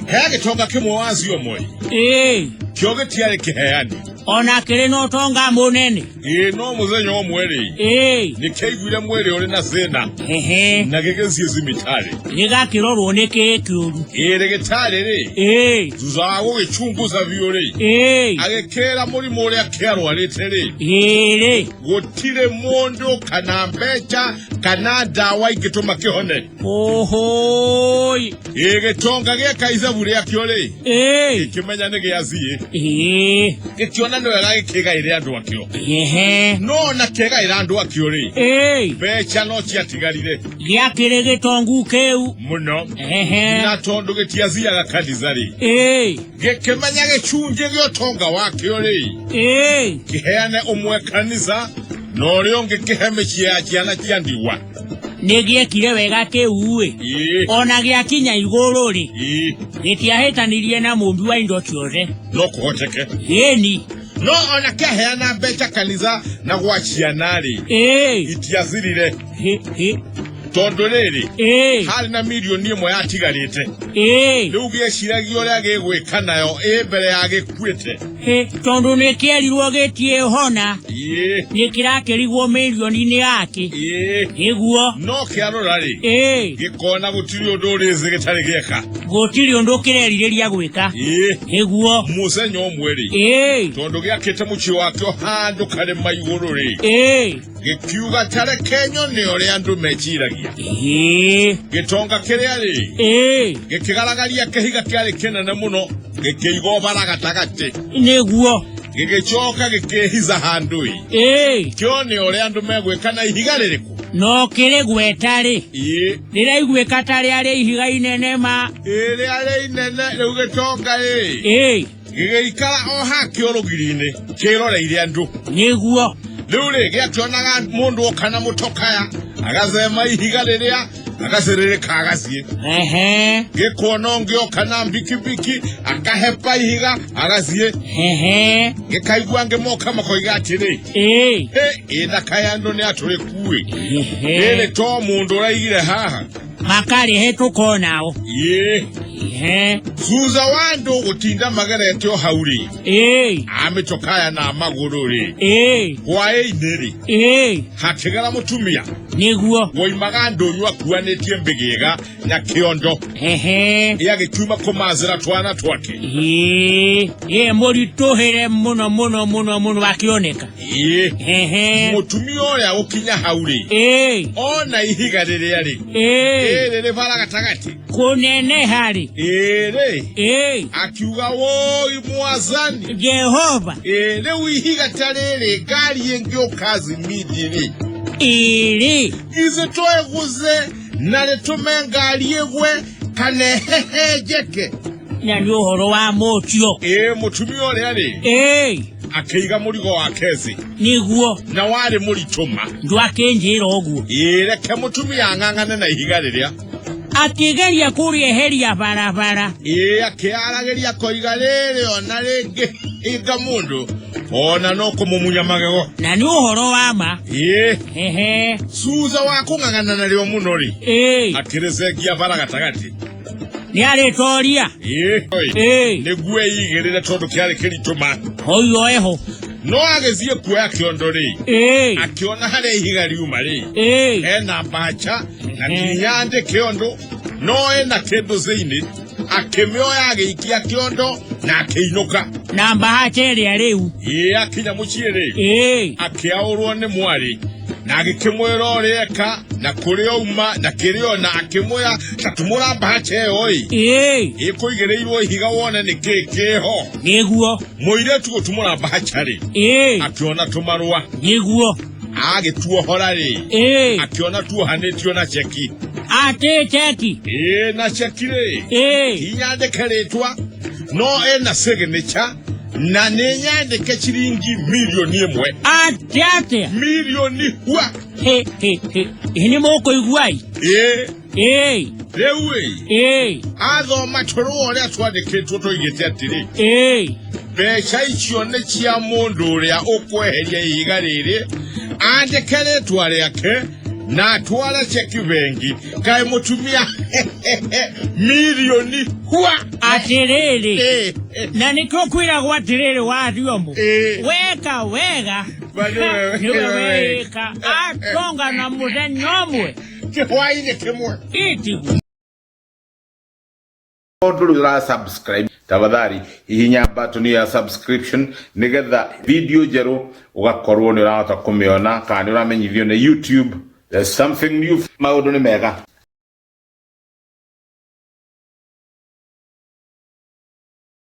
Hege tonga kimwazi omwe. Kyoge tiare kiheyani. Ona kere no tonga monene. No muzenyo omwere. Ni keigwire mwere ole na zena. Na gegezi zimitare. Lega kiroro ne kekyuru. Regitare re. Zuzawo echunguza viore. Agekera muri more akero aletere. Gotire mondo kanambecha kanada wa igitoma kihone. Ohoi. Tonga ge kaiza bure akyore. Kimenya nege yaziye. Kiona no yara kega ire andu akyo. No na kega ire andu akyo re. Becha no chiatigarire. Yakire getongu keu. Muno. Na tondo getiazia gakandiza re. Gekemanya gechunje gyotonga wakyo re. Kiheane omwe kanisa no rionge kiheme chiana chiandiwa. Negie kire wega keuwe. Ona giakinya igoro ri. Gitiahitanirie na mundu wa indo ciothe. No kuhoteke. Yeni. No ona keheana becha kanisa na gwachiana ri. Itiazirire. Tondo riri. Hali na milioni imwe yatigarite. Riu gieciragio ria gigwika nayo mbere ya gikwite. Tondo nekerirwo getie hona. Nikirakirigwo milioni yake. Iguo. No kiarora ri. Gikona gutiri undu rizi gitari gieka. Gutiri undu kireriria gwika. Iguo. Musenyo omwe ri. Tondo giakite muchi wakyo handu kare maiguru ri. Gikiuga tare kenyo ni ore andu mechiragia. Gitonga kiria ri. Gikigaragaria kehiga kiari kinene muno. Gikiigo baragatagate. Niguo. Gigichoka gikihiza handui. Kyo ni ore andu megwika na ihiga ririku. No kire gwetari. Rira igwika tari ari ihiga inene ma. Ari inene riu gitonga gigeikara o hakyo rugirine. Kiroreire andu. Niguo. Lure giakyonaga mundu okana mutokaya agazema ihiga riria agaserereka agasie. Gikuona ngioka mbikibiki akahepa ihiga agasie. Gikaigwa ngemoka makoiga atiri. Ina kayando ni aturi kuwe. Ele to mundu raigire haha. Makari hetu konao. Zuza wando utinda magarete o hauri. Ametokaya na maguru ri. Wae ineri. Hakigara mutumia. Niguo. Woimaga ndonyu akuanetie mbigega na kiondo. Yagituma komazira twana twake. Muri tohere muno akioneka. Mutumia oya ukinya hauri. Ona ihiga riria ri. Riri baragatagati. Kunene hari. Akiuga woi muazani Jehova. Leo ihiga tarere gari yengyo kazi midiri. Ize toe guze na letume ngari yegwe kane jeke. Nani uhoro wa motio. Mutumia ore ari. Akeiga murigo wa kezi. Niguo. Na wari murituma. Ndwakenjira oguo. Reke mutumia angangane na ihiga riria. Akigeria kuria heria barabara. Akiarageria koiga riri ona ringi iga mundu. Ona no kumumunya magego. Na ni uhoro wa ma. Suza wako ngangana na rio muno ri. Akirezegia baragatagati. Ni aretoria. Negwe igirire tondu kiari kirituma. Hoyo eho. No agezie kuya kiondo ri. Akiona hare ihiga riuma ri. Ena bacha na kinyande kiondo. No ena kendo zeini. Akemioya ageikia kiondo na akiinuka. Na bacha ri riu. Akinya muchiere. Akiaurwo ni mwari. Na agikimwira oreka na kuri uma na kirio na akimwira tatumura bache oi. Ikuigereirwo ihiga wone ni kekeho. Niguo. Moire tu gutumura bacha ri. Akiona tumarwa. Niguo. Agituo horari. Akiona tu hanetio na cheki. Ate cheki. Na cheki re. Inyande keretwa. No ena signature. Na nenyandike chiringi milioni imwe. Ate. Milioni hua. Ini moko igwai. Lewe. Azo machoro ore atwandikitwo toigete atiri. Becha ichione chia mundu ria okweheria ihiga riri. Andikere tware yake na twala cheki bengi kai mutumia milioni huwa atiriri na niko kwira gwa atiriri wa riomo weka Wega Weka atonga na muthenyomwe kihwaine kimwe iti Odula subscribe tafadhali hihinya button ya subscription nigetha video jeru ugakorwo ni urahota kumiona kana uramenyithio ni YouTube. There's something new maundu ni mega.